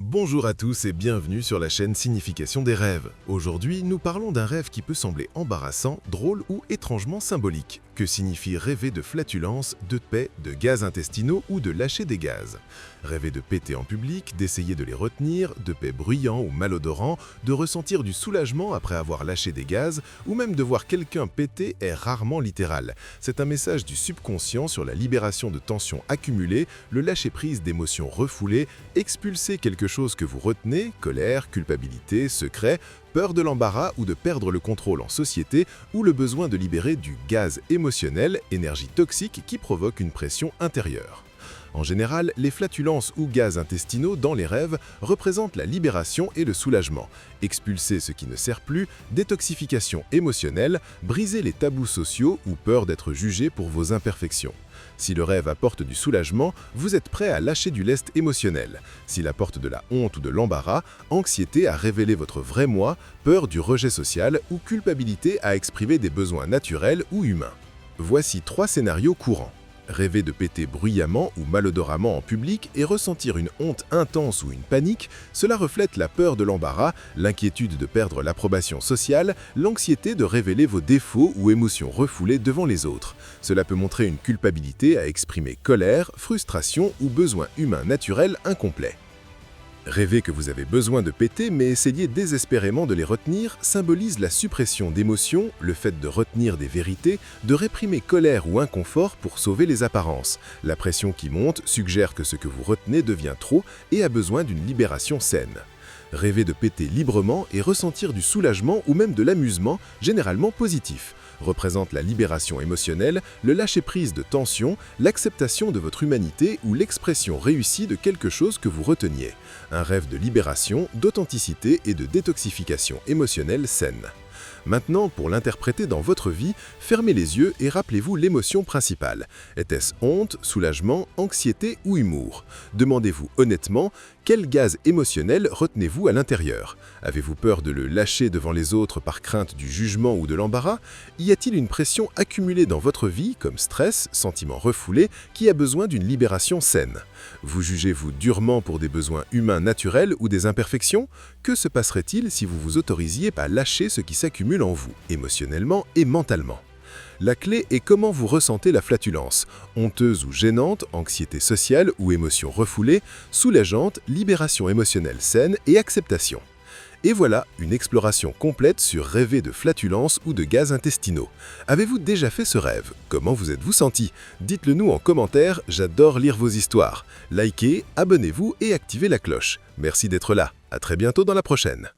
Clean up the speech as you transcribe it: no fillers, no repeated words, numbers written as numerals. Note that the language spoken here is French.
Bonjour à tous et bienvenue sur la chaîne Signification des rêves. Aujourd'hui, nous parlons d'un rêve qui peut sembler embarrassant, drôle ou étrangement symbolique. Que signifie rêver de flatulence, de paix, de gaz intestinaux ou de lâcher des gaz? Rêver de péter en public, d'essayer de les retenir, de paix bruyant ou malodorant, de ressentir du soulagement après avoir lâché des gaz ou même de voir quelqu'un péter est rarement littéral. C'est un message du subconscient sur la libération de tensions accumulées, le lâcher-prise d'émotions refoulées, expulser quelque chose que vous retenez, colère, culpabilité, secret, peur de l'embarras ou de perdre le contrôle en société ou le besoin de libérer du gaz émotionnel, énergie toxique qui provoque une pression intérieure. En général, les flatulences ou gaz intestinaux dans les rêves représentent la libération et le soulagement. Expulser ce qui ne sert plus, détoxification émotionnelle, briser les tabous sociaux ou peur d'être jugé pour vos imperfections. Si le rêve apporte du soulagement, vous êtes prêt à lâcher du lest émotionnel. S'il apporte de la honte ou de l'embarras, anxiété à révéler votre vrai moi, peur du rejet social ou culpabilité à exprimer des besoins naturels ou humains. Voici 3 scénarios courants. Rêver de péter bruyamment ou malodoramment en public et ressentir une honte intense ou une panique, cela reflète la peur de l'embarras, l'inquiétude de perdre l'approbation sociale, l'anxiété de révéler vos défauts ou émotions refoulées devant les autres. Cela peut montrer une culpabilité à exprimer colère, frustration ou besoin humain naturel incomplet. Rêver que vous avez besoin de péter mais essayer désespérément de les retenir symbolise la suppression d'émotions, le fait de retenir des vérités, de réprimer colère ou inconfort pour sauver les apparences. La pression qui monte suggère que ce que vous retenez devient trop et a besoin d'une libération saine. Rêver de péter librement et ressentir du soulagement ou même de l'amusement, généralement positif, représente la libération émotionnelle, le lâcher-prise de tension, l'acceptation de votre humanité ou l'expression réussie de quelque chose que vous reteniez. Un rêve de libération, d'authenticité et de détoxification émotionnelle saine. Maintenant, pour l'interpréter dans votre vie, fermez les yeux et rappelez-vous l'émotion principale. Était-ce honte, soulagement, anxiété ou humour? Demandez-vous honnêtement, quel gaz émotionnel retenez-vous à l'intérieur? Avez-vous peur de le lâcher devant les autres par crainte du jugement ou de l'embarras? Y a-t-il une pression accumulée dans votre vie, comme stress, sentiment refoulé, qui a besoin d'une libération saine? Vous jugez-vous durement pour des besoins humains naturels ou des imperfections? Que se passerait-il si vous vous autorisiez à lâcher ce qui s'accumule en vous, émotionnellement et mentalement? La clé est comment vous ressentez la flatulence, honteuse ou gênante, anxiété sociale ou émotion refoulée, soulageante, libération émotionnelle saine et acceptation. Et voilà, une exploration complète sur rêver de flatulence ou de gaz intestinaux. Avez-vous déjà fait ce rêve? Comment vous êtes-vous senti? Dites-le nous en commentaire, j'adore lire vos histoires. Likez, abonnez-vous et activez la cloche. Merci d'être là. À très bientôt dans la prochaine.